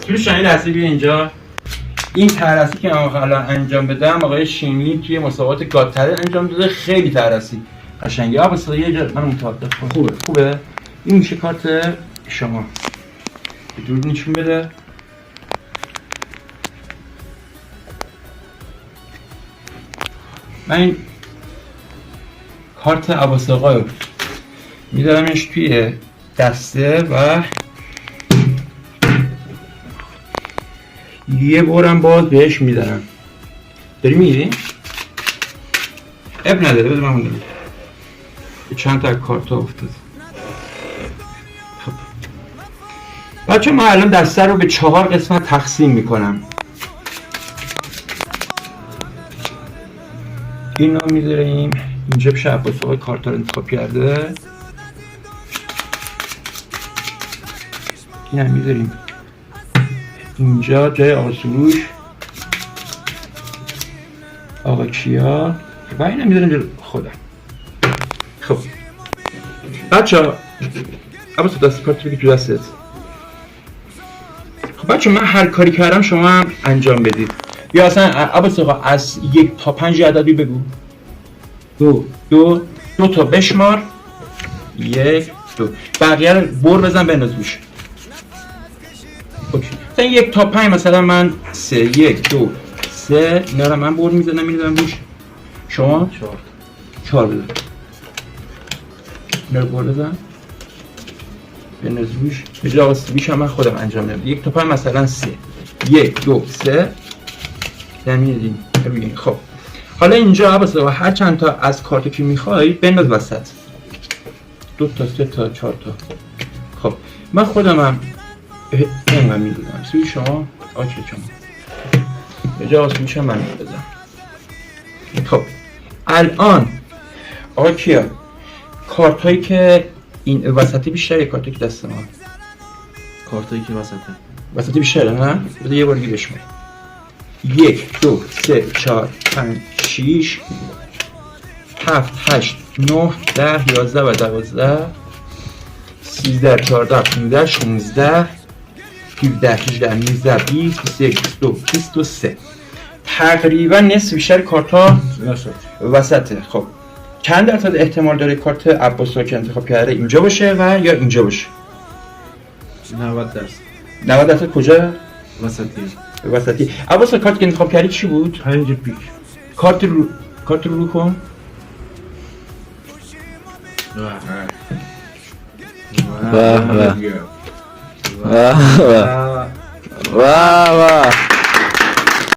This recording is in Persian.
دوستان دستی بیا اینجا. این ترسی که من الان انجام بدم آقای شیمی توی مسابقات گاتره انجام داده، خیلی ترسی قشنگه. عباس یه جا من متوجه خوبه. این میشه کارت شما. به دور نشون بده. من این کارت عباس آقا رو میذارمش توی دسته و یه بارم باز بهش میدارم. داری میگیری؟ اب نداره، بذار من موندم. چند تا کارت ها افتاد. خب بچه ما الان دسته رو به 4 قسمت تقسیم میکنم. این رو میذاریم اینجا پیش عباس آقای کارت رو انتخاب کرده. این هم میذاریم اینجا جای آقا سروش، آقا کیا و این هم میذاریم جای خودم. خب بچه ها عباس دست کارت بگی تو دستت. خب بچه من هر کاری کردم شما هم انجام بدید. یا اصلا عباس آقا از 1 تا 5 عددی بگو. 2 تا بشمار. 1 2 بقیه رو بر بزن بنداز روش. اوکی. مثلا 1 تا 5 مثلا من 3 1 2 3 اینا رو من بر میزنم میذارم روش. شما 4 بزن. اینا رو بر بزن بنداز روش. به جای آقا سویش هم من خودم انجام میدم. 1 تا 5 مثلا 3 1 2 3 یعنی ببین. خب حالا اینجا عباس آقا هر چند تا از کارت که میخوای بنداز وسط. 2 تا 3 تا 4 تا. خب من خودم هم اینقدر میدونم. سوی شما آچه شما به جای آقا سویش هم من میدازم. خب الان آقا کیا کارت هایی که این وسطی بیشتر یا کارت هایی که دست ما؟ کارت هایی که وسطی بیشتره نه؟ بده یه بار دیگه بشمار. 1 2 3 4 5 6 7 8 9 10 11 و 12 13 14 15 16 17 18 19 20 21 22 23 تقریبا نصف بیشتر کارت ها وسطه. خب چند درصد احتمال داره کارت عباس آقا که انتخاب کرده اینجا باشه و یا اینجا باشه؟ 90%. 90% کجا؟ وسطی. عباس آقا کارت که انتخاب کردی چی بود؟ 5 پیک. کارت رو کن. واه واه واه واه واه